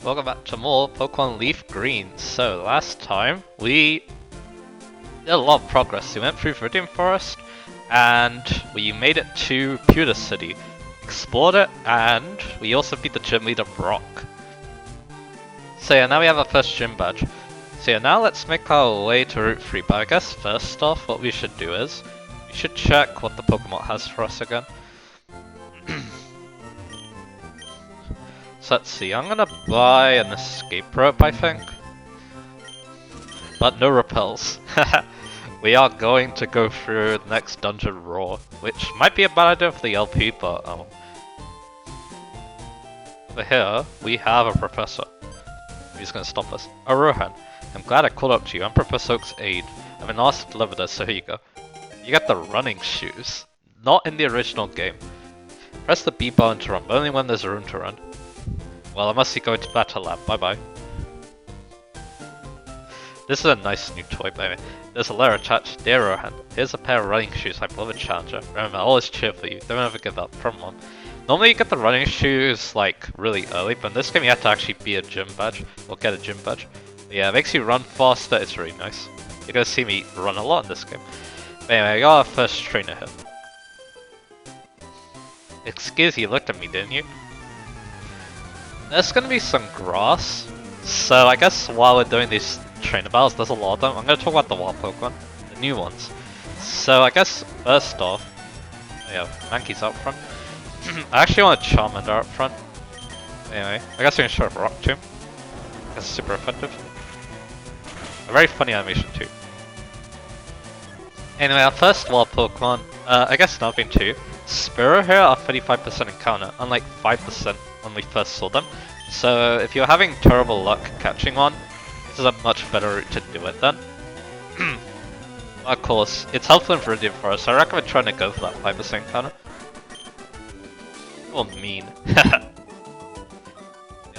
welcome back to more Pokemon LeafGreen. So last time we did a lot of progress. We went through Viridian Forest and we made it to Pewter City, explored it, and we also beat the gym leader Brock. So yeah, now we have our first gym badge. So yeah, now let's make our way to Route 3, but I guess first off what we should do is we should check what the Pokemon has for us again. So let's see, I'm gonna buy an escape rope, I think. But no repels. We are going to go through the next dungeon raw, which might be a bad idea for the LP, but over here, we have a professor. He's gonna stop us. Oh, Rohan, I'm glad I called up to you. I'm Professor Oak's aide. I've been asked to deliver this, so here you go. You get the running shoes. Not in the original game. Press the B button to run, but only when there's room to run. Well, I must be going to Battle Lab. Bye-bye. This is a nice new toy, baby. There's a letter attached. Dear Rohan, here's a pair of running shoes, my beloved challenger. Remember, I always cheer for you. Don't ever give up. From Mom. Normally you get the running shoes, like, really early, but in this game you have to actually be a gym badge, or get a gym badge. But yeah, it makes you run faster. It's really nice. You're gonna see me run a lot in this game. But anyway, I got our first trainer here. Excuse you, looked at me, didn't you? There's gonna be some grass, so I guess while we're doing these trainer battles, there's a lot of them. I'm gonna talk about the wild Pokemon, the new ones. So I guess first off, yeah, Mankey's out front. I actually want a Charmander up front. Anyway, I guess we can show up Rock Tomb. That's super effective. A very funny animation too. Anyway, our first wild Pokemon, I guess not being two. Spearow here are 35% encounter, unlike 5% when we first saw them. So if you're having terrible luck catching one, this is a much better route to do it then. Of course, it's helpful in Viridian Forest, so I recommend trying to go for that 5% encounter. Or mean. Yeah,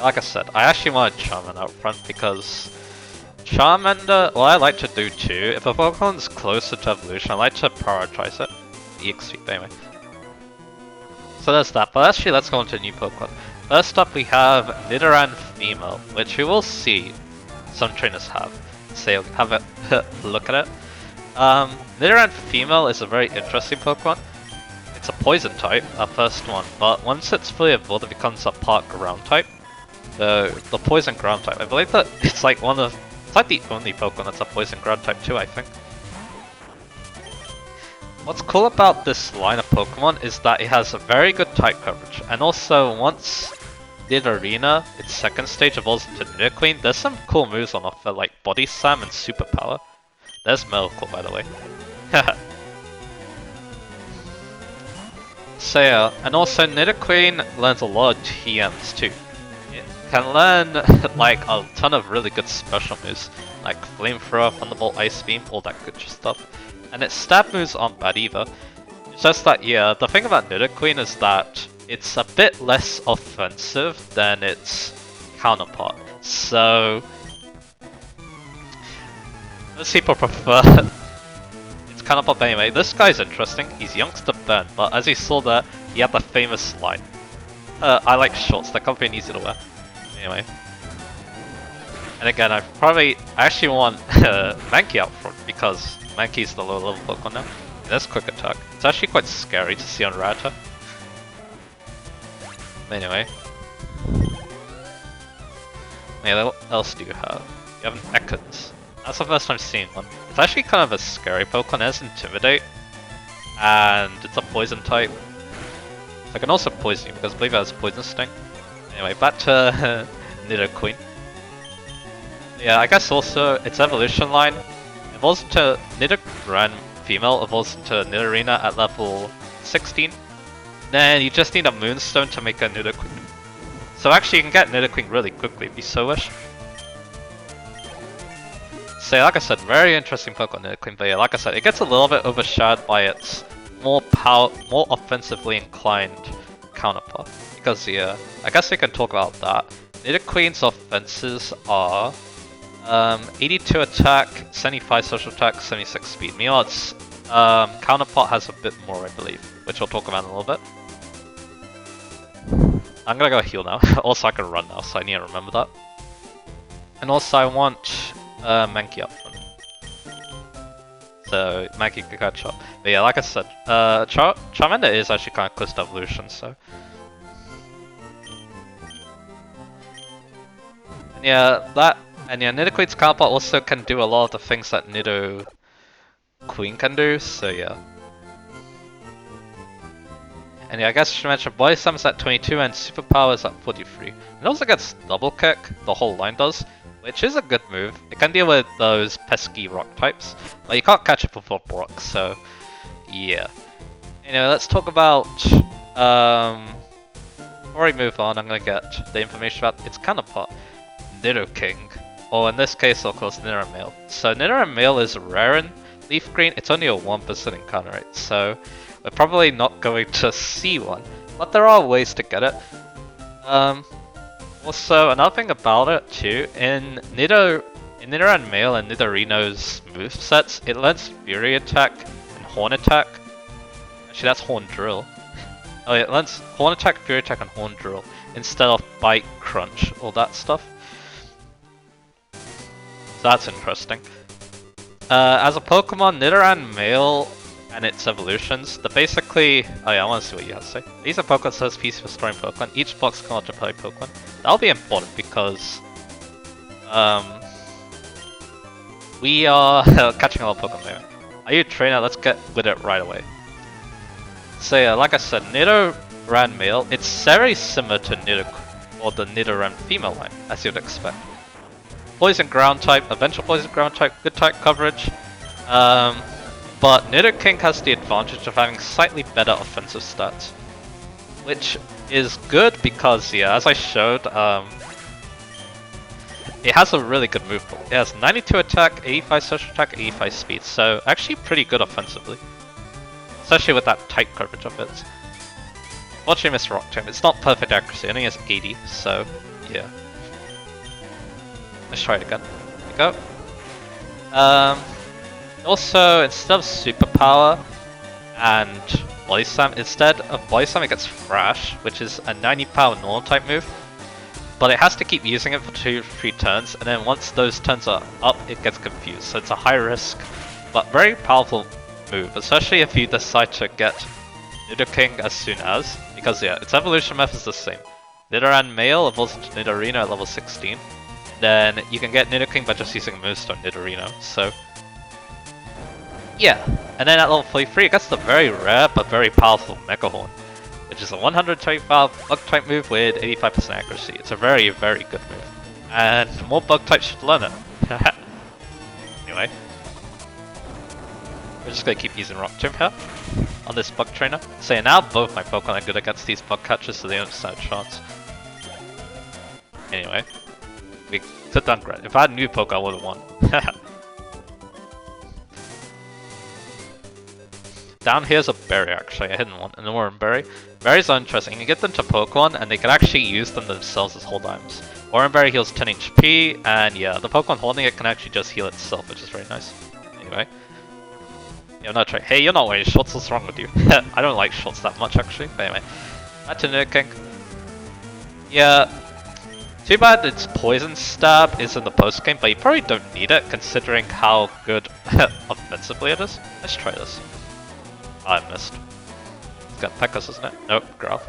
like I said, I actually want a Charmander out front because Charmander, what I like to do too, if a Pokemon's closer to evolution, I like to prioritize it. EXP, but anyway. So there's that, but actually let's go on to new Pokemon. First up we have Nidoran Female, which you will see some trainers have. So have a look at it. Nidoran Female is a very interesting Pokemon. It's a poison type, our first one, but once it's fully evolved it becomes a part ground type. The poison ground type. I believe that it's like it's like the only Pokemon that's a poison ground type too, I think. What's cool about this line of Pokemon is that it has a very good type coverage, and also once Nidorina, its second stage, evolves into Nidoqueen, there's some cool moves on offer like Body Slam and Superpower. There's Melkor, by the way. So yeah, and also Nidoqueen learns a lot of TMs too. It can learn like a ton of really good special moves, like Flamethrower, Thunderbolt, Ice Beam, all that good stuff. And its stab moves aren't bad either. It's just that, yeah, the thing about Nidoqueen is that it's a bit less offensive than its counterpart. So most people prefer its counterpart. But anyway, this guy's interesting. He's Youngster Ben, but as you saw there, he had the famous line. I like shorts, they're comfy and easy to wear. Anyway. And again, I actually want Mankey out front because Mankey's the low level Pokemon now. There's quick attack. It's actually quite scary to see on Rata. Anyway. Yeah, what else do you have? You have an Ekans. That's the first time seeing one. It's actually kind of a scary Pokemon. It has Intimidate. And it's a poison type. I can also poison you because I believe it has Poison Sting. Anyway, back to Nidoqueen. Yeah, I guess also its evolution line evolves into Nidoran Female, evolves into Nidorina at level 16. Then you just need a Moonstone to make a Nidoqueen. So actually you can get Nidoqueen really quickly if you so wish. So like I said, very interesting Pokemon Nidoqueen, but yeah, like I said, it gets a little bit overshadowed by its more offensively inclined counterpart. Because yeah, I guess we can talk about that. Nidoqueen's offenses are 82 attack, 75 social attack, 76 speed. Meanwhile, its counterpart has a bit more, I believe, which I'll talk about in a little bit. I'm gonna go heal now. Also, I can run now, so I need to remember that. And also, I want Mankey up front. So, Mankey can catch up. But yeah, like I said, Charmander is actually kind of close to evolution, so. And yeah, Nidoqueen's counterpart also can do a lot of the things that Nidoqueen can do, so yeah. And yeah, I guess I should mention Body Slam is at 22 and Superpower is at 43. It also gets Double Kick, the whole line does, which is a good move. It can deal with those pesky rock types, but you can't catch it before Brock, so yeah. Anyway, let's talk about, before we move on, I'm gonna get the information about its counterpart, Nidoking, or in this case, of course, Nidoran Male. So Nidoran Male is rare in LeafGreen, it's only a 1% encounter rate, so we're probably not going to see one, but there are ways to get it. Also, another thing about it too, in Nidoran Male and Nidorino's movesets, it learns Fury Attack and Horn Attack. Actually, that's Horn Drill. Oh, yeah, it learns Horn Attack, Fury Attack, and Horn Drill instead of Bite, Crunch, all that stuff. So that's interesting. As a Pokemon, Nidoran Male and its evolutions, they're basically... Oh yeah, I want to see what you have to say. These are Pokemon says piece for storing Pokemon. Each box can multiply Pokemon. That'll be important because... we are catching a lot of Pokemon anyway. Are you a trainer? Let's get with it right away. So yeah, like I said, Nidoran Male, it's very similar to the Nidoran Female line, as you'd expect. Poison Ground type, eventual Poison Ground type, good type coverage. But Nidoking has the advantage of having slightly better offensive stats, which is good because, yeah, as I showed, it has a really good move pool. It has 92 attack, 85 social attack, 85 speed, so actually pretty good offensively. Especially with that tight coverage of it. Unfortunately, missed Rock Tomb. It's not perfect accuracy, it only has 80, so yeah. Let's try it again. There we go. Also, instead of Superpower and Body Slam, instead of Body Slam it gets Thrash, which is a 90 power normal type move. But it has to keep using it for 2-3 turns, and then once those turns are up, it gets confused. So it's a high risk, but very powerful move, especially if you decide to get Nidoking as soon as, because yeah, its evolution method is the same. Nidoran Male evolves into Nidorino at level 16, then you can get Nidoking by just using a Moonstone Nidorino, so yeah. And then at level 43 it gets the very rare but very powerful Mega Horn, which is a 125 bug type move with 85% accuracy. It's a very, very good move, and more bug types should learn it. Anyway, we're just gonna keep using Rock Tomb here on this bug trainer. So yeah, now both my Pokemon are good against these bug catchers, so they don't stand a chance. Anyway, we took down Gret. If I had a new Pokemon, I would have won. Down here's a berry, actually, a hidden one, an Oran Berry. Berries are interesting. You can get them to Pokemon, and they can actually use them themselves as hold items. Oran Berry heals 10 HP, and yeah, the Pokemon holding it can actually just heal itself, which is very nice. Anyway. Yeah, I'm not trying. Hey, you're not wearing shorts, what's wrong with you? I don't like shorts that much, actually. But anyway. Back to Nidoking. Yeah. Too bad its Poison Stab is in the post game, but you probably don't need it, considering how good offensively it is. Let's try this. I missed. It's got Pekkas, isn't it? Nope, Growth.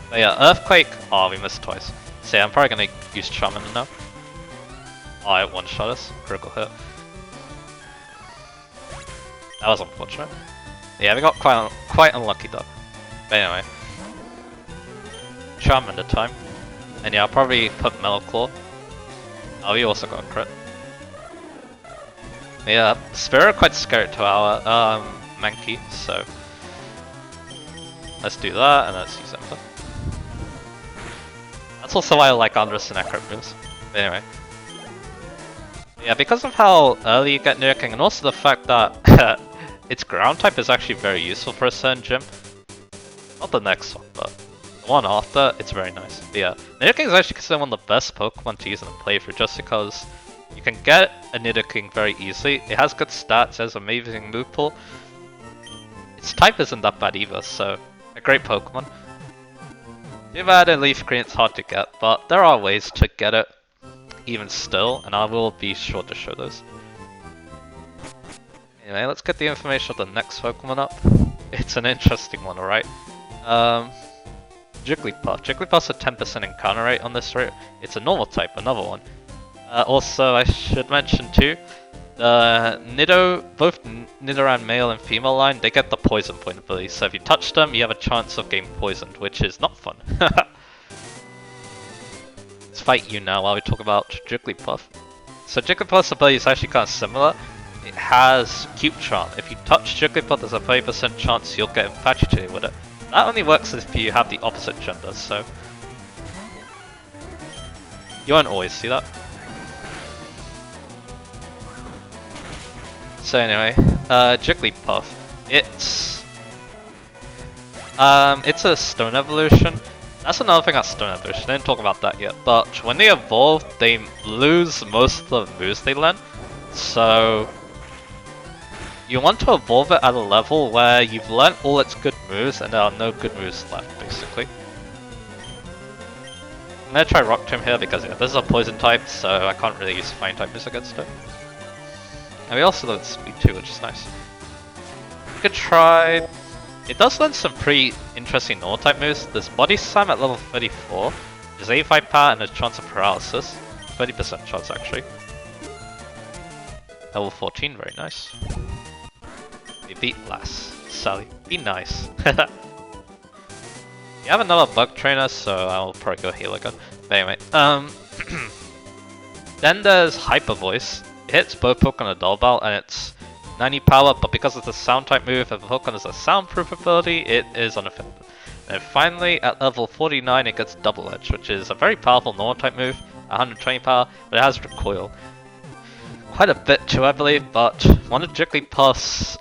But yeah, Earthquake. Oh, we missed twice. So yeah, I'm probably gonna use Charmander now. Oh, I one-shot us. Critical hit. That was unfortunate. Yeah, we got quite unlucky though. But anyway. Charmander time. And yeah, I'll probably put Metal Claw. Oh, we also got a crit. Yeah, Spirit are quite scared to our Mankey, so let's do that and let's use Ember. That's also why I like Andrus and Accurate moves. But anyway. Yeah, because of how early you get Nidoking, and also the fact that its ground type is actually very useful for a certain gym. Not the next one, but the one after, it's very nice. But yeah, Nidoking is actually considered one of the best Pokemon to use in a playthrough just because you can get a Nidoking very easily. It has good stats, it has amazing move pool. Its type isn't that bad either, so A great Pokemon. Zubat and LeafGreen, it's hard to get, but there are ways to get it even still, and I will be sure to show those. Anyway, let's get the information of the next Pokemon up. It's an interesting one, alright? Jigglypuff. Jigglypuff's a 10% encounter rate on this rate. It's a normal type, another one. Also, I should mention too, both Nidoran Male and Female line, they get the Poison Point ability, so if you touch them, you have a chance of getting poisoned, which is not fun. Let's fight you now while we talk about Jigglypuff. So Jigglypuff's ability is actually kind of similar. It has Cute Charm. If you touch Jigglypuff, there's a 30% chance you'll get infatuated with it. That only works if you have the opposite gender, so... You won't always see that. So anyway, Jigglypuff. It's a Stone evolution. That's another thing about Stone evolution, I didn't talk about that yet, but when they evolve, they lose most of the moves they learn. So... You want to evolve it at a level where you've learned all its good moves and there are no good moves left, basically. I'm gonna try Rock Tomb here because yeah, this is a poison type, so I can't really use flying type moves against it. And we also learn Speed too, which is nice. We could try... It does learn some pretty interesting normal type moves. There's Body Slam at level 34, there's 85 power and a chance of paralysis. 30% chance actually. Level 14, very nice. We beat Lass. Sally, be nice. You have another bug trainer, so I'll probably go heal again. But anyway, then there's Hyper Voice. It hits both Pokemon a Dull Bell and it's 90 power, but because it's a sound type move, if a Pokemon has a soundproof ability, it is unaffected. And finally, at level 49, it gets Double Edge, which is a very powerful normal type move, 120 power, but it has Recoil. Quite a bit too, I believe, but one of Jigglypuff's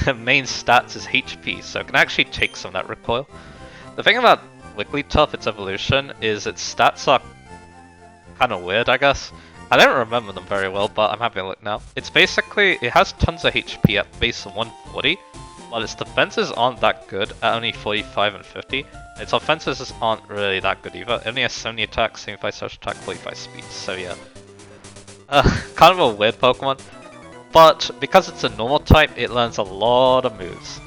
main stats is HP, so it can actually take some of that recoil. The thing about Wigglytuff, its evolution, is its stats are kind of weird, I guess. I don't remember them very well, but I'm having a look now. It's basically, it has tons of HP at base of 140, but its defenses aren't that good at only 45 and 50. Its offenses aren't really that good either. It only has 70 attack, 75 special attack, 45 speed, so yeah. Kind of a weird Pokemon. But because it's a normal type, it learns a lot of moves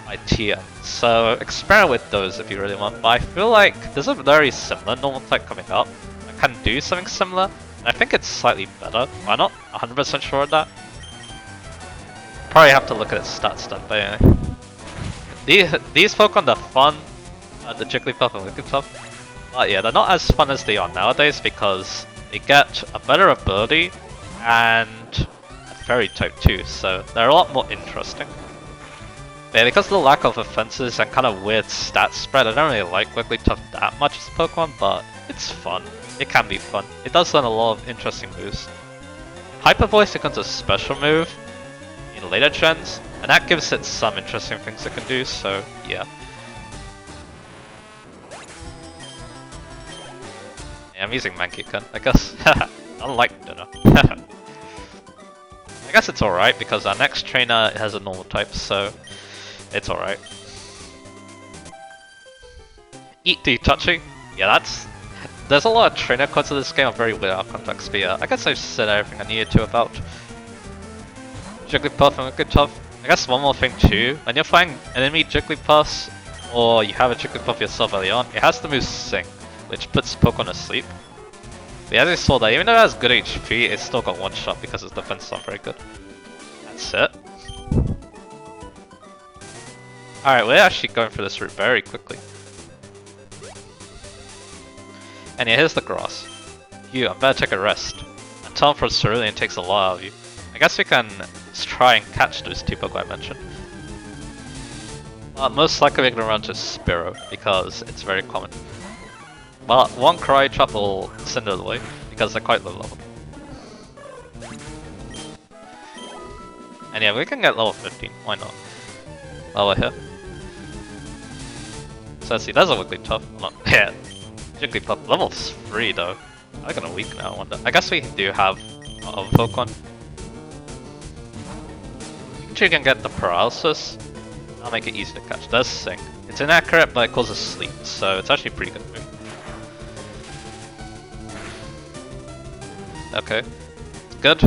by TM. So experiment with those if you really want. But I feel like there's a very similar normal type coming up that can do something similar. And I think it's slightly better. I'm not 100% sure of that. Probably have to look at its stats then, but anyway. These Pokemon are fun. The Jigglypuff and Wigglytuff. But yeah, they're not as fun as they are nowadays because they get a better ability and a fairy type too, so they're a lot more interesting. But yeah, because of the lack of offenses and kind of weird stat spread, I don't really like Wigglytuff that much as a Pokemon, but it's fun. It can be fun. It does learn a lot of interesting moves. Hyper Voice becomes a special move in later gens, and that gives it some interesting things it can do, so yeah. Yeah, I'm using Mankyken, I guess. Unlike Dinner. I guess it's alright because our next trainer has a normal type, so it's alright. Eat the touching? Yeah, there's a lot of trainer cards in this game, I'm very weird out of context, but yeah, I guess I've said everything I needed to about Jigglypuff and Wigglytuff. I guess one more thing too, when you're fighting enemy Jigglypuffs, or you have a Jigglypuff yourself early on, it has the move Sing, which puts Pokemon to sleep. But as I saw that, even though it has good HP, it's still got one shot because its defense is not very good. That's it. Alright, we're actually going through this route very quickly. And yeah, here's the grass. You, I better take a rest. Until from Cerulean takes a lot out of you. I guess we can try and catch those two Pokemon I mentioned. Most likely we're gonna run to Spearow because it's very common. But one Karate Chop will send it away because they're quite low level. And yeah, we can get level 15, why not? While we're here. So let's see, there's a Wigglytuff. Yeah, Jigglypuff, level 3 though. I'm gonna weak now, I wonder. I guess we do have a Pokemon. You can get the paralysis. I'll make it easy to catch. It does sink. It's inaccurate, but it causes sleep, so it's actually a pretty good move. Okay. Good.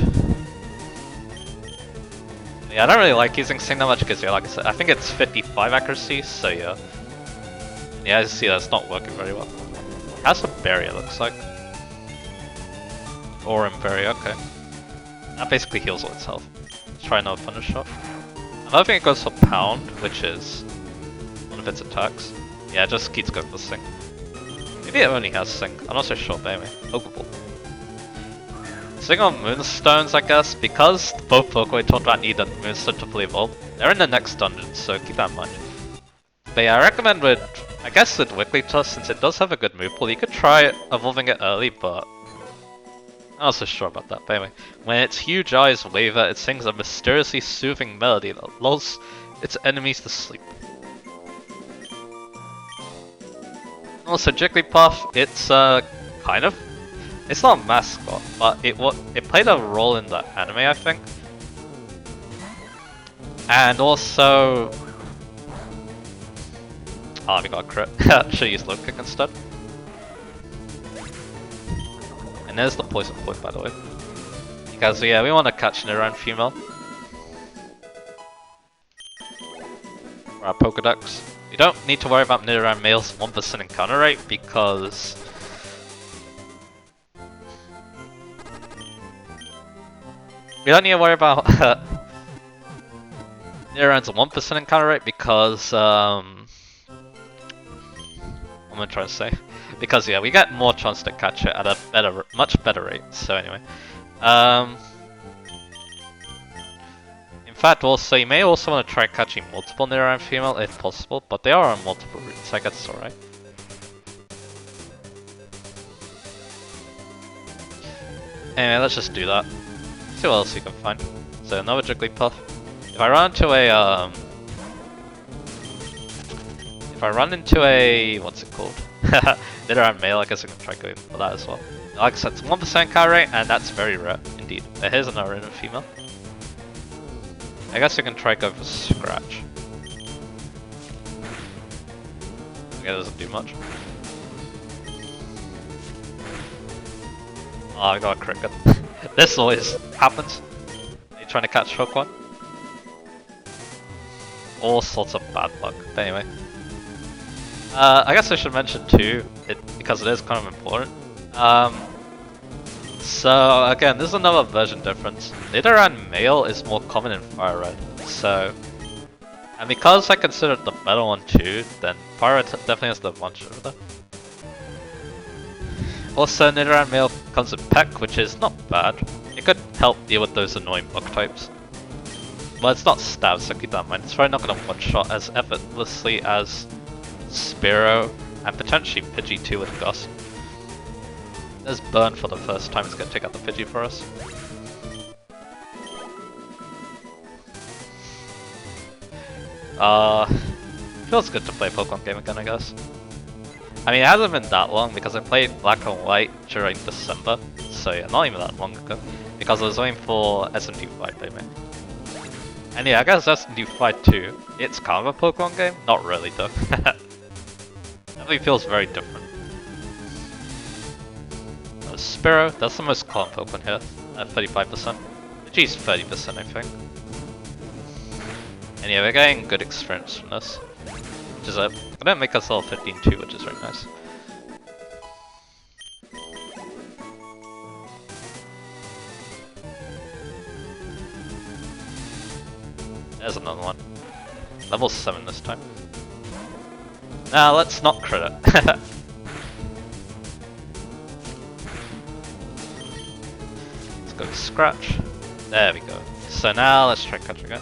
Yeah, I don't really like using Sing that much because, yeah, like I said, I think it's 55 accuracy, so yeah. Yeah, I see that's not working very well. How's the berry, it looks like? Aurum berry, okay. That basically heals all its health. Let's try another Thunder Shot. Another thing it goes for Pound, which is one of its attacks. Yeah, it just keeps going for Sing. Maybe it only has Sing, I'm not so sure, but anyway. Pokeball. Sing on Moonstones, I guess, because both Pokemon we talked about need a Moonstone to fully evolve. They're in the next dungeon, so keep that in mind. But yeah, I recommend I guess with Wigglytuff, since it does have a good move pool, you could try evolving it early, but I'm not so sure about that. But anyway, when its huge eyes waver, it sings a mysteriously soothing melody that lulls its enemies to sleep. Also, Jigglypuff, it's kind of, it's not a mascot, but it played a role in the anime, I think. And also, oh, we got a crit. Should use low kick instead. And there's the poison point, by the way. Because yeah, we want to catch Nidoran Female. For our Pokedex. We don't need to worry about Nidoran Male's 1% encounter rate because we don't need to worry about Nidoran's 1% encounter rate because what am I trying to say? Because yeah, we get more chance to catch it at a much better rate. So anyway, in fact, also you may also want to try catching multiple Nidoran Female if possible, but they are on multiple routes. I guess it's alright. Anyway, let's just do that. See what else we can find. So another Jigglypuff. If I run into a what's it called? Nidoran Male, I guess I can try going for that as well. Like I said, it's 1% car rate, and that's very rare indeed. But here's another Nidoran Female. I guess I can try go for Scratch. Okay, that doesn't do much. Oh, I got a cricket. This always happens. Are you trying to catch Pokemon? All sorts of bad luck. But anyway. I guess I should mention too, because it is kind of important. So again, this is another version difference. Nidoran Male is more common in Fire Red, so... And because I consider it the better one too, then Fire Red definitely has the advantage over that. Also, Nidoran Male comes with Peck, which is not bad. It could help deal with those annoying bug types. But it's not stab, so keep that in mind. It's probably not going to one-shot as effortlessly as Spearow, and potentially Pidgey too with Gust. There's Burn for the first time, it's going to take out the Pidgey for us. Feels good to play a Pokemon game again, I guess. I mean, it hasn't been that long because I played Black and White during December, so yeah, not even that long ago. Because I was waiting for S&D Fight, baby. And yeah, I guess S&D Fight 2, it's kind of a Pokemon game? Not really though. Definitely feels very different. Spearow, that's the most common Pokemon here, at 35%. Pidgey's 30%, I think. And yeah, we're getting good experience from this. Which is gonna make us all 15-2, which is very nice. There's another one. Level 7 this time. Now let's not crit it. Let's go to Scratch. There we go. So now let's try catching it.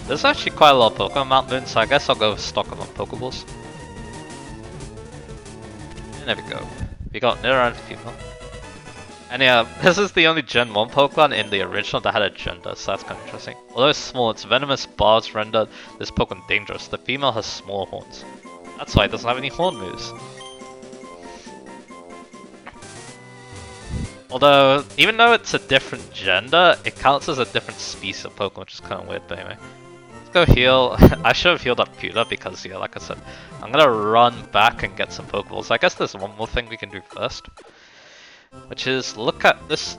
There's actually quite a lot of Pokemon Mount Moon, so I guess I'll go stock them on Pokeballs. And there we go. We got Nidoran Female. And yeah, this is the only Gen 1 Pokemon in the original that had a gender, so that's kind of interesting. Although it's small, its venomous barbs render this Pokemon dangerous. The female has small horns. That's why it doesn't have any horn moves. Although, even though it's a different gender, it counts as a different species of Pokemon, which is kind of weird, but anyway. Let's go heal. I should have healed up Pewter because, yeah, like I said, I'm gonna run back and get some Pokeballs. I guess there's one more thing we can do first, which is look at this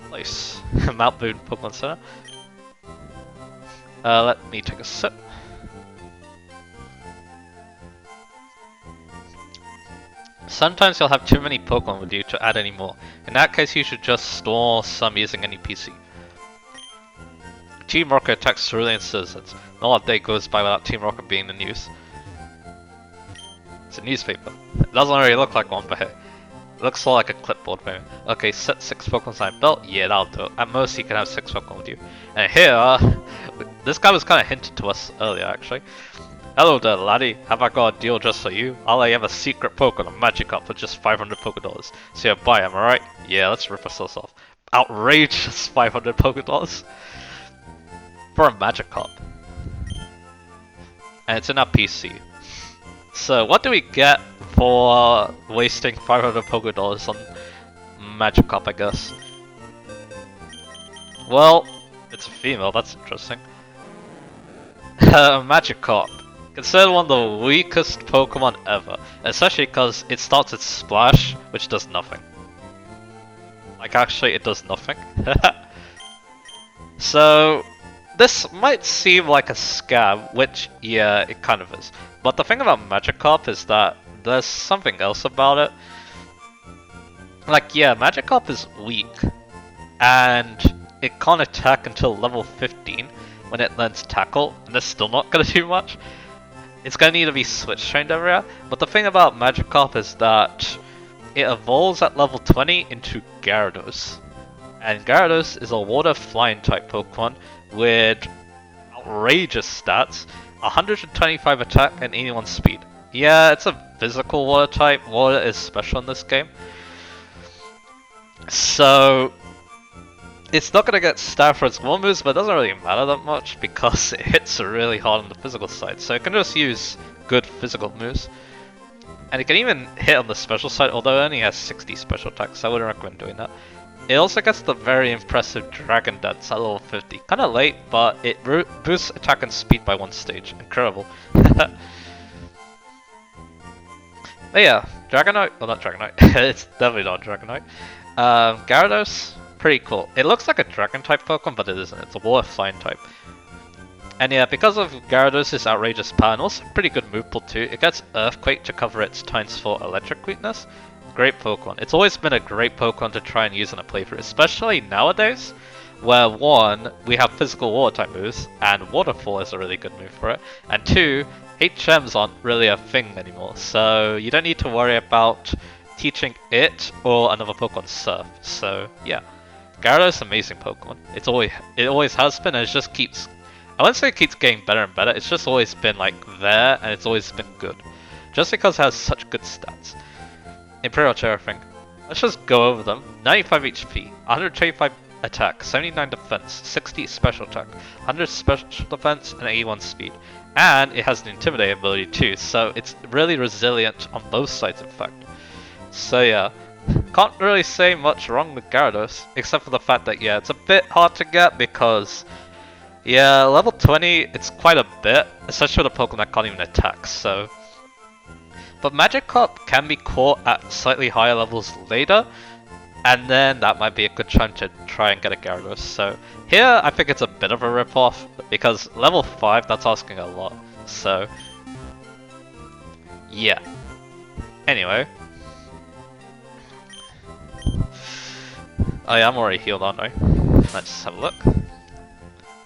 place. Mount Boone Pokemon Center. Let me take a sip. Sometimes you'll have too many Pokemon with you to add any more. In that case, you should just store some using any PC. Team Rocket attacks Cerulean citizens. No day goes by without Team Rocket being in the news. It's a newspaper. It doesn't really look like one, but hey. It looks like a clipboard maybe. Okay, set 6 Pokemon on my belt. Yeah, that'll do it. At most, you can have 6 Pokemon with you. And here, this guy was kind of hinted to us earlier, actually. Hello there, laddie. Have I got a deal just for you? I'll let you have a secret Pokemon, a Magikarp, for just 500 Pokédollars. So yeah, buy, am I right? Yeah, let's rip ourselves off. Outrageous 500 Pokédollars for a Magikarp. And it's in our PC. So what do we get for wasting 500 Pokédollars on Magikarp, I guess? Well, it's a female, that's interesting. Magikarp. Considered one of the weakest Pokemon ever, especially because it starts with Splash, which does nothing. Like, actually, it does nothing. So, this might seem like a scam, which, yeah, it kind of is. But the thing about Magikarp is that there's something else about it. Like, yeah, Magikarp is weak, and it can't attack until level 15 when it learns Tackle, and it's still not gonna do much. It's gonna need to be switch trained everywhere, but the thing about Magikarp is that it evolves at level 20 into Gyarados. And Gyarados is a water flying type Pokemon with outrageous stats, 125 attack and 81 speed. Yeah, it's a physical water type, water is special in this game. So, it's not going to get stabbed for its war moves, but it doesn't really matter that much because it hits really hard on the physical side. So it can just use good physical moves. And it can even hit on the special side, although it only has 60 special attacks, so I wouldn't recommend doing that. It also gets the very impressive Dragon Dance at level 50. Kinda late, but it boosts attack and speed by 1 stage. Incredible. But yeah, Dragonite, well not Dragonite, it's definitely not Dragonite. Gyarados, pretty cool. It looks like a dragon type Pokemon, but it isn't. It's a water flying type. And yeah, because of Gyarados' outrageous power and also pretty good move pool too, it gets Earthquake to cover its ×4 electric weakness. Great Pokemon. It's always been a great Pokemon to try and use in a playthrough, especially nowadays, where 1, we have physical water type moves, and Waterfall is a really good move for it, and 2, HMs aren't really a thing anymore, so you don't need to worry about teaching it or another Pokemon Surf. So yeah, Gyarados is an amazing Pokemon. It always has been, and it just keeps, I wouldn't say it keeps getting better and better, it's just always been like there, and it's always been good. Just because it has such good stats. In pretty much everything. Let's just go over them. 95 HP, 125 attack, 79 defense, 60 special attack, 100 special defense, and 81 speed. And it has an Intimidate ability too, so it's really resilient on both sides in fact. So yeah, can't really say much wrong with Gyarados, except for the fact that yeah, it's a bit hard to get because yeah, level 20, it's quite a bit, especially with a Pokemon that can't even attack, so. But Magikarp can be caught at slightly higher levels later, and then that might be a good time to try and get a Gyarados. So here, I think it's a bit of a rip-off, because level 5, that's asking a lot. So, yeah. Anyway. Oh yeah, I'm already healed, aren't I? Let's just have a look.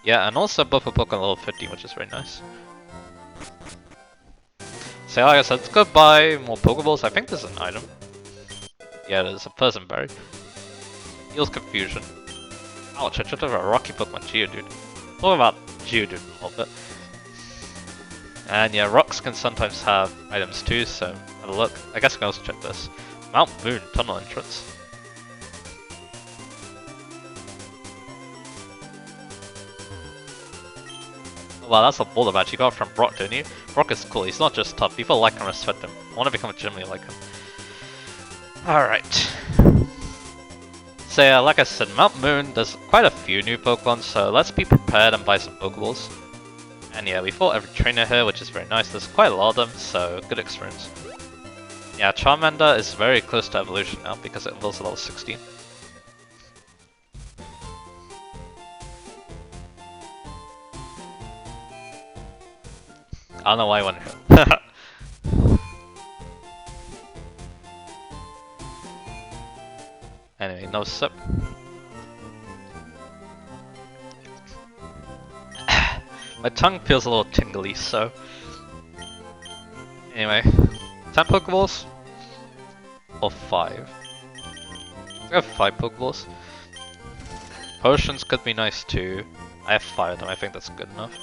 Yeah, and also both are Pokemon level 50, which is very nice. So like I said, let's go buy more Pokeballs. I think there's an item. Yeah, there's a Person Berry. Heals Confusion. Ouch, I tripped over a rocky Pokemon, Geodude. Talk about Geodude a little bit. And yeah, rocks can sometimes have items too, so have a look. I guess I can also check this. Mount Boone, tunnel entrance. Wow, that's a boulder badge you got from Brock, don't you? Brock is cool, he's not just tough, people like and respect him. I want to become a gym leader like him. Alright. So yeah, like I said, Mount Moon, there's quite a few new Pokemon, so let's be prepared and buy some Pokeballs. And yeah, we fought every trainer here, which is very nice. There's quite a lot of them, so good experience. Yeah, Charmander is very close to evolution now because it evolves at level 16. I don't know why I went here. Anyway, no sip. My tongue feels a little tingly, so... Anyway, 10 Pokeballs? Or 5? I have 5 Pokeballs. Potions could be nice too. I have 5 of them, I think that's good enough.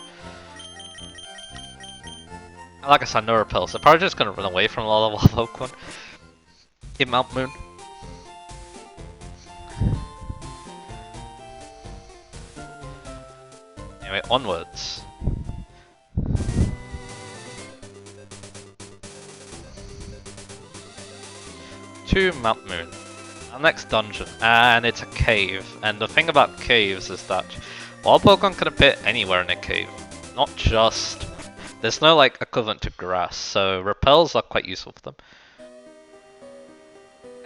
Like I said, no repels. They're probably just gonna run away from a lot of our Pokemon in Mount Moon. Anyway, onwards. To Mount Moon. Our next dungeon, and it's a cave. And the thing about caves is that wild Pokemon can appear anywhere in a cave, not just. There's no like equivalent to grass, so repels are quite useful for them.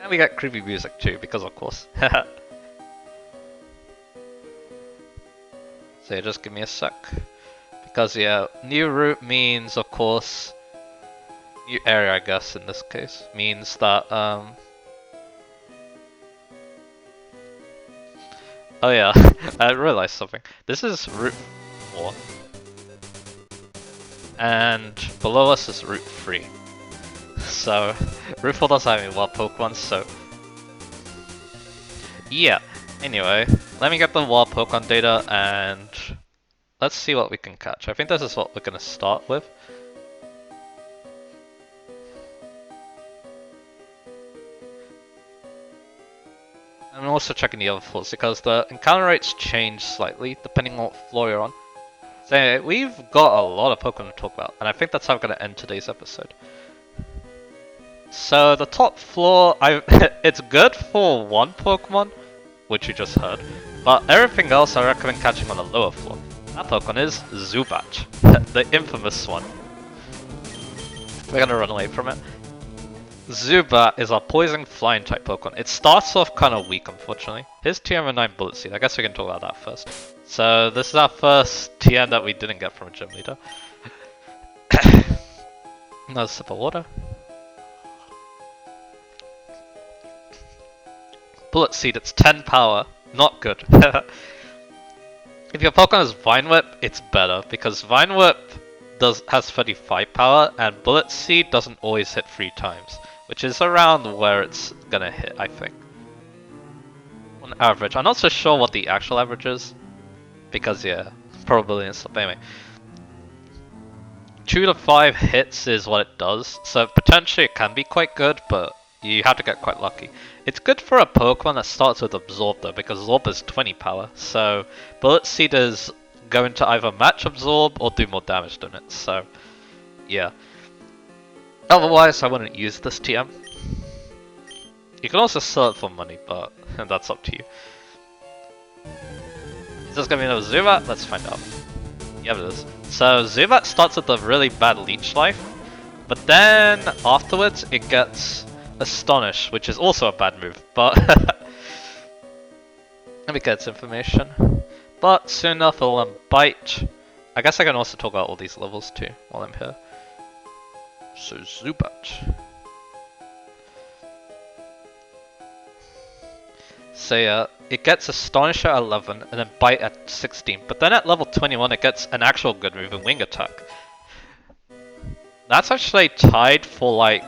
And we get creepy music too, because of course. So yeah, just give me a sec. Because yeah, new route means of course, new area I guess in this case, means that oh yeah, I realized something. This is Route 4. And below us is Route 3. So, Route 4 doesn't have any wild Pokemon, so... Yeah, anyway, let me get the wild Pokemon data and... Let's see what we can catch. I think this is what we're gonna start with. I'm also checking the other floors because the encounter rates change slightly depending on what floor you're on. So we've got a lot of Pokemon to talk about, and I think that's how we're going to end today's episode. So the top floor, it's good for one Pokemon, which you just heard, but everything else I recommend catching on the lower floor. That Pokemon is Zubat, the infamous one. We're going to run away from it. Zubat is our poison flying type Pokemon. It starts off kind of weak, unfortunately. Here's TM9 Bullet Seed. I guess we can talk about that first. So this is our first TM that we didn't get from a gym leader. Another sip of water. Bullet Seed, it's 10 power. Not good. If your Pokemon has Vine Whip, it's better because Vine Whip has 35 power and Bullet Seed doesn't always hit 3 times. Which is around where it's gonna hit, I think. On average. I'm not so sure what the actual average is. Because, yeah, probability and stuff. Anyway. 2 to 5 hits is what it does. So potentially it can be quite good, but you have to get quite lucky. It's good for a Pokemon that starts with Absorb though, because Absorb is 20 power. So Bullet Seed is going to either match Absorb or do more damage than it. So, yeah. Otherwise, I wouldn't use this TM. You can also sell it for money, but that's up to you. Is this gonna be another Zubat? Let's find out. Yeah, it is. So Zubat starts with a really bad leech life, but then afterwards it gets Astonish, which is also a bad move, but let me get its information. But soon enough it'll bite. I guess I can also talk about all these levels too while I'm here. So Zubat. So yeah, it gets Astonish at 11 and then Bite at 16. But then at level 21 it gets an actual good move, a Wing Attack. That's actually tied for like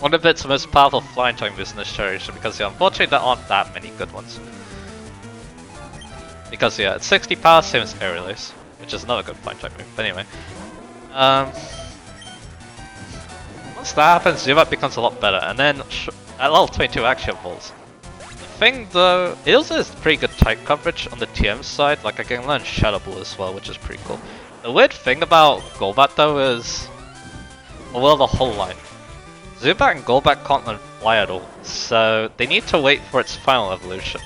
one of its most powerful flying type moves in this generation because yeah, unfortunately there aren't that many good ones. Because yeah, it's 60 power, same as Aerial Ace, which is another good flying type move. But anyway. Once that happens, Zubat becomes a lot better, and then at level 22 actually evolves. The thing though, it also has pretty good type coverage on the TM side, like I can learn Shadow Ball as well, which is pretty cool. The weird thing about Golbat though is, well the whole line. Zubat and Golbat can't learn Fly at all, so they need to wait for its final evolution.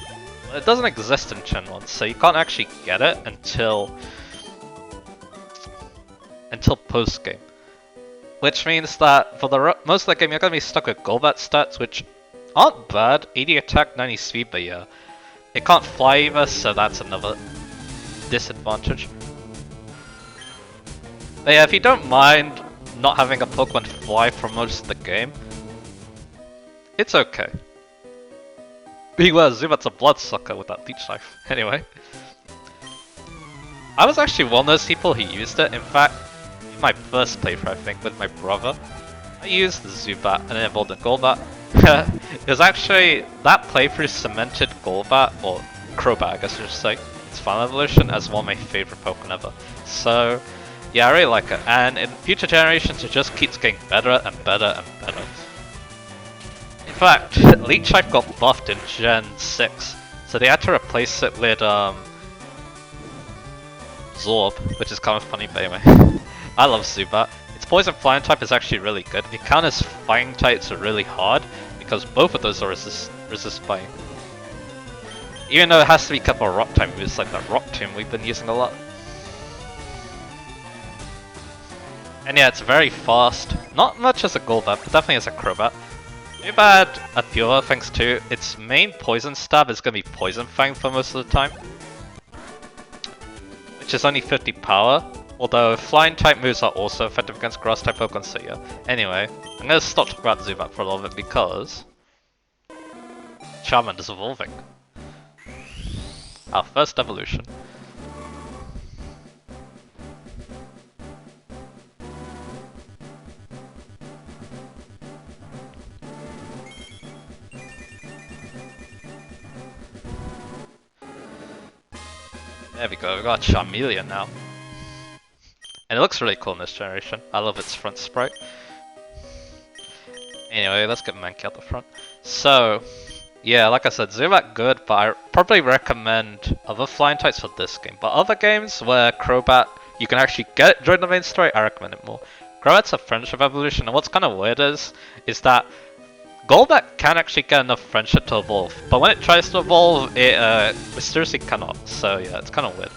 But it doesn't exist in Gen 1, so you can't actually get it until post-game. Which means that for the most of the game you're going to be stuck with Golbat stats, which aren't bad. 80 attack, 90 speed, but yeah. It can't fly either, so that's another disadvantage. But yeah, if you don't mind not having a Pokemon fly for most of the game, it's okay. Beware, Zubat's a bloodsucker with that leech knife. Anyway. I was actually one of those people who used it. In fact, in my first playthrough, I think, with my brother, I used the Zubat and it evolved in Golbat. It was actually, that playthrough cemented Golbat, or Crobat I guess I should say, its final evolution as one of my favourite Pokemon ever. So, yeah, I really like it, and in future generations it just keeps getting better and better and better. In fact, Leech Life got buffed in Gen 6, so they had to replace it with Zorb, which is kind of funny, but anyway. I love Zubat. Its Poison Flying type is actually really good. It counters Fighting types really hard, because both of those are resist Fighting. Even though it has to be kept on Rock type moves like that Rock Tomb we've been using a lot. And yeah, it's very fast. Not much as a Golbat, but definitely as a Crobat. Zubat a few other things too. Its main Poison stab is going to be Poison Fang for most of the time, which is only 50 power. Although Flying type moves are also effective against Grass type Pokemon, so yeah. Anyway, I'm going to stop talking about Zubat for a little bit because Charmander's evolving. Our first evolution. There we go, we got Charmeleon now. And it looks really cool in this generation. I love its front sprite. Anyway, let's get Mankey out the front. So, yeah, like I said, Zubat good, but I probably recommend other flying types for this game. But other games where Crobat, you can actually get it during the main story, I recommend it more. Crobat's a friendship evolution, and what's kind of weird is that Golbat can actually get enough friendship to evolve, but when it tries to evolve, it mysteriously cannot. So yeah, it's kind of weird.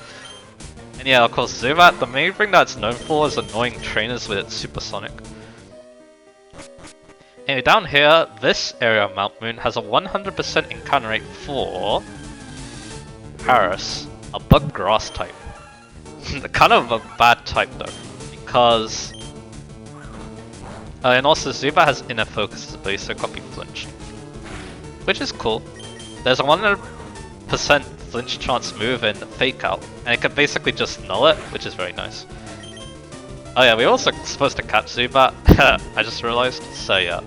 And yeah, of course, Zubat, the main thing that it's known for is annoying trainers with its Supersonic. Anyway, down here, this area of Mount Moon has a 100% encounter rate for Paris, a bug grass type. Kind of a bad type though, because and also Zubat has inner focus ability, so it can't be flinched, which is cool. There's a 100% flinch chance move in Fake Out, and it can basically just null it, which is very nice. Oh yeah, we're also supposed to catch Zubat, I just realized, so yeah.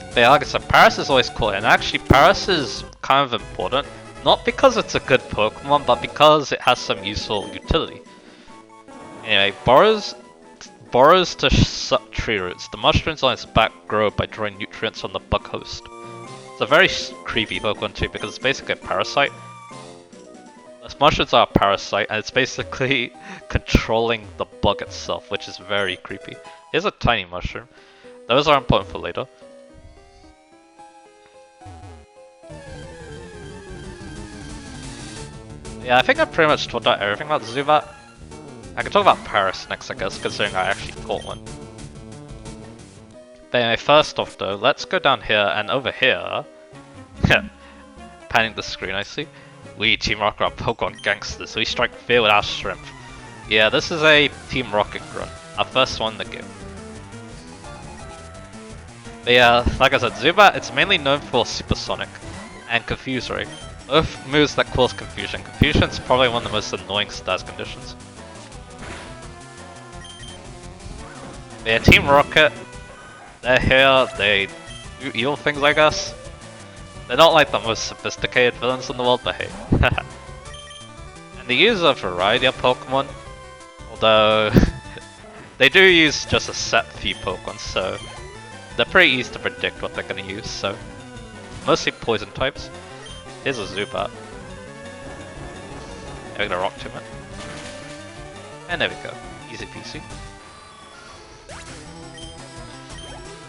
But yeah, like I said, Paris is always cool, and actually Paris is kind of important. Not because it's a good Pokemon, but because it has some useful utility. Anyway, borrows to suck tree roots. The mushrooms on its back grow by drawing nutrients from the bug host. It's a very creepy Pokemon too, because it's basically a parasite. The mushrooms are a parasite, and it's basically controlling the bug itself, which is very creepy. Here's a tiny mushroom. Those are important for later. Yeah, I think I pretty much talked about everything about Zubat. I can talk about Paris next, I guess, considering I actually caught one. But anyway, first off though, let's go down here, and over here... panning the screen, I see. We, Team Rocket, are Pokemon gangsters. We strike fear with our strength. Yeah, this is a Team Rocket grunt. Our first one in the game. But yeah, like I said, Zubat, it's mainly known for Supersonic and Confuse Ray. Both moves that cause confusion. Confusion is probably one of the most annoying status conditions. But yeah, Team Rocket, they're here, they do evil things, I guess. They're not like the most sophisticated villains in the world, but hey. And they use a variety of Pokemon, although they do use just a set few Pokemon, so they're pretty easy to predict what they're going to use, so mostly poison types. Here's a Zubat. Yeah, we're gonna Rock Tomb it. And there we go. Easy peasy.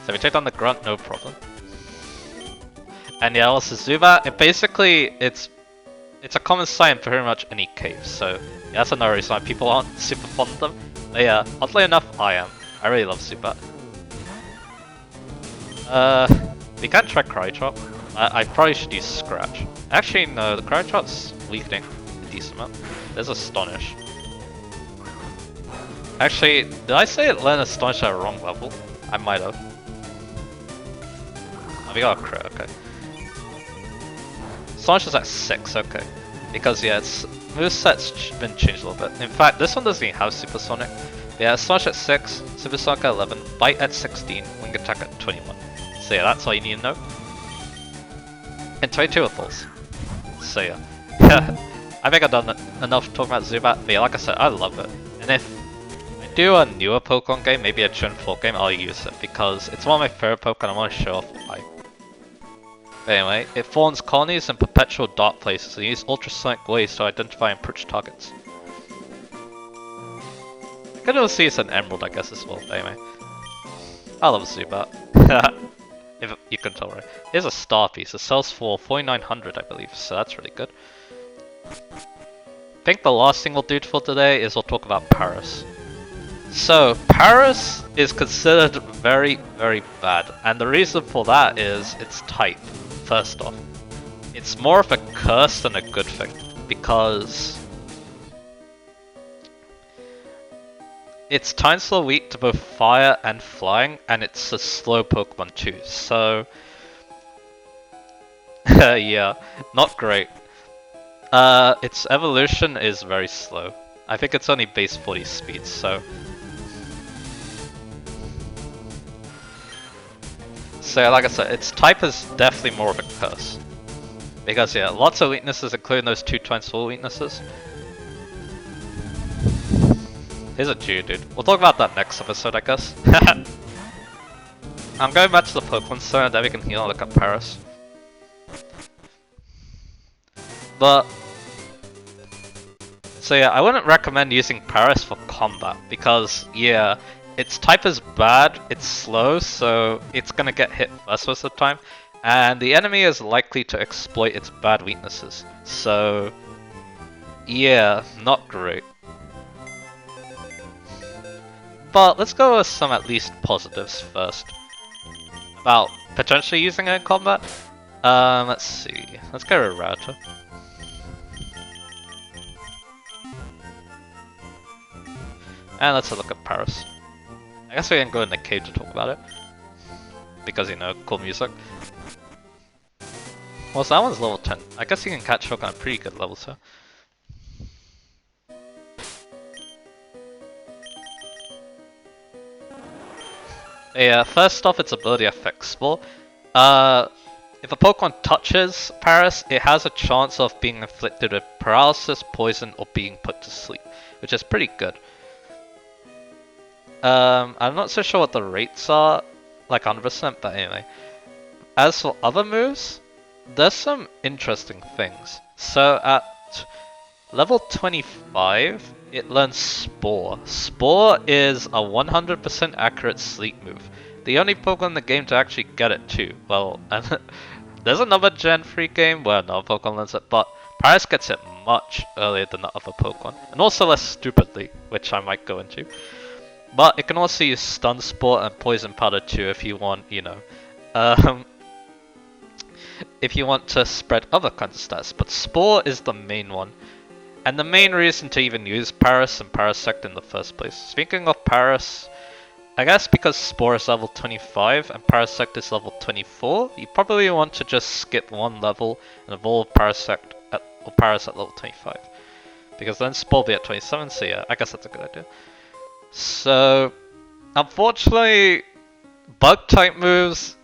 So we take down the grunt, no problem. And yeah, also Zubat, it's a common sight in pretty much any cave, so yeah, that's another reason why people aren't super fond of them. But yeah, oddly enough, I am. I really love Zubat. We can try Crychop. I probably should use Scratch. Actually, no, the Crychop's weakening a decent amount. There's Astonish. Actually, did I say it learned Astonish at a wrong level? I might have. Oh, we got a crit, okay. Astonish is at 6, okay. Because yeah, its moveset's been changed a little bit. In fact, this one doesn't even have Supersonic. Yeah, Astonish at 6, Supersonic at 11, Bite at 16, Wing Attack at 21. So yeah, that's all you need to know. And 22 of those. So yeah. I think I've done enough talking about Zubat, but yeah, like I said, I love it. And if I do a newer Pokemon game, maybe a Gen 4 game, I'll use it because it's one of my favorite Pokemon. I want to show off why. But anyway, it forms colonies in perpetual dark places and uses ultrasonic waves to identify and approach targets. I could also see it's an emerald, I guess, as well. But anyway, I love Zubat. If you can tell, right? Here's a star piece. It sells for 4,900, I believe, so that's really good. I think the last thing we'll do for today is we'll talk about Paris. So, Paris is considered very, very bad, and the reason for that is its type. First off, it's more of a curse than a good thing, because its time slow weak to both fire and flying, and it's a slow Pokemon too, so yeah, not great. Its evolution is very slow. I think it's only base 40 speed, so like I said, its type is definitely more of a curse. Because yeah, lots of weaknesses, including those 2 times full weaknesses. Here's a Geodude. We'll talk about that next episode, I guess. I'm going back to the Pokemon Center, then we can heal and look at Paris. But so yeah, I wouldn't recommend using Paris for combat because yeah, its type is bad, it's slow, so it's gonna get hit first most of the time, and the enemy is likely to exploit its bad weaknesses. So yeah, not great. But let's go with some at least positives first about potentially using it in combat. Let's see. Let's go with Router. And let's have a look at Paris. I guess we can go in the cave to talk about it. Because, you know, cool music. Well, so that one's level 10. I guess you can catch hook on a pretty good level, so. Yeah, first off, its ability affects Spore. If a Pokemon touches Paris, it has a chance of being inflicted with paralysis, poison, or being put to sleep, which is pretty good. I'm not so sure what the rates are, like 100%, but anyway. As for other moves, there's some interesting things. So at level 25, it learns Spore. Spore is a 100% accurate sleep move. The only Pokemon in the game to actually get it too. Well, and there's another Gen 3 game where another Pokemon learns it, but Paris gets it much earlier than the other Pokemon. And also less stupidly, which I might go into. But it can also use Stun Spore and Poison Powder too if you want, you know, if you want to spread other kinds of stats. But Spore is the main one. And the main reason to even use Paris and Parasect in the first place. Speaking of Paris, I guess because Spore is level 25 and Parasect is level 24, you probably want to just skip one level and evolve Parasect at level 25. Because then Spore will be at 27, so yeah, I guess that's a good idea. So, unfortunately, bug type moves,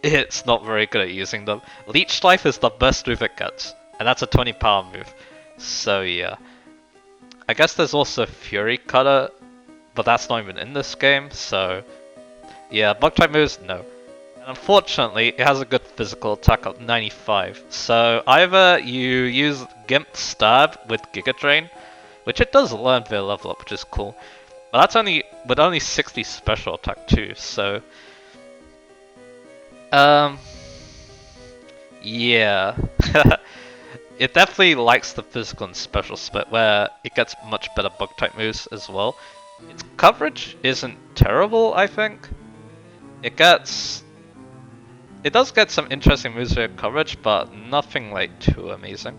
it's not very good at using them. Leech Life is the best move it gets, and that's a 20 power move. So yeah. I guess there's also Fury Cutter, but that's not even in this game, so yeah, bug type moves, no. And unfortunately, it has a good physical attack of 95. So either you use Gimp Stab with Giga Drain, which it does learn via level up, which is cool. But that's only with only 60 special attack too, so yeah. It definitely likes the physical and special split where it gets much better bug type moves as well. Its coverage isn't terrible, I think. It does get some interesting moves via coverage, but nothing like too amazing.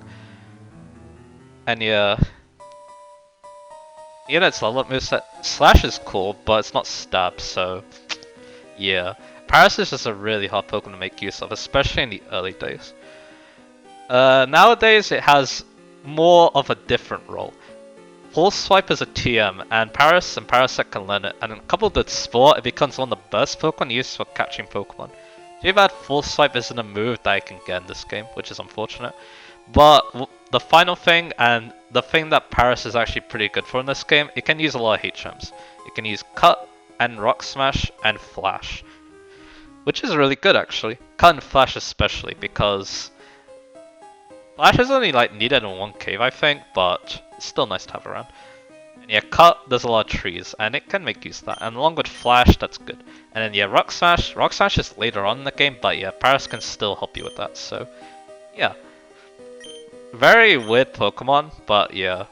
And yeah, its level up moveset, Slash is cool, but it's not Stab, so yeah. Paris is just a really hard Pokemon to make use of, especially in the early days. Nowadays, it has more of a different role. Full Swipe is a TM, and Paris and Parasect can learn it, and coupled with Spore, it becomes one of the best Pokemon used for catching Pokemon. Too bad Full Swipe isn't a move that I can get in this game, which is unfortunate. But the final thing, and the thing that Paris is actually pretty good for in this game, it can use a lot of HMs. It can use Cut, and Rock Smash, and Flash. Which is really good, actually. Cut and Flash especially, because Flash is only like needed in one cave, I think, but it's still nice to have around. And yeah, Cut, there's a lot of trees, and it can make use of that. And along with Flash, that's good. And then yeah, Rock Smash is later on in the game, but yeah, Paris can still help you with that, so yeah. Very weird Pokemon, but yeah.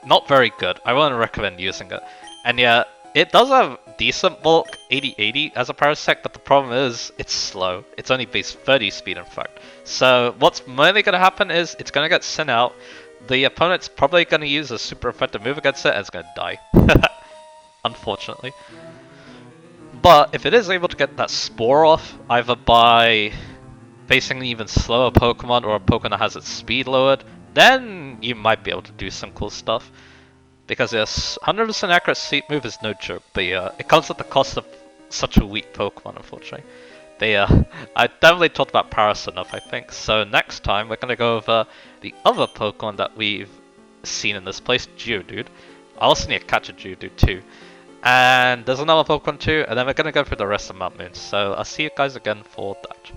Not very good. I wouldn't recommend using it. And yeah, it does have decent bulk, 80-80 as a Parasect, but the problem is it's slow. It's only base 30 speed in fact. So what's mainly going to happen is it's going to get sent out, the opponent's probably going to use a super effective move against it, and it's going to die. Unfortunately. But if it is able to get that Spore off, either by facing an even slower Pokemon or a Pokemon that has its speed lowered, then you might be able to do some cool stuff. Because yes, 100% accurate Sleep move is no joke, but yeah, it comes at the cost of such a weak Pokemon, unfortunately. But yeah, I definitely talked about Paris enough, I think. So next time, we're gonna go over the other Pokemon that we've seen in this place, Geodude. I also need to catch a Geodude too. And there's another Pokemon too, and then we're gonna go through the rest of Mount Moon. So I'll see you guys again for that.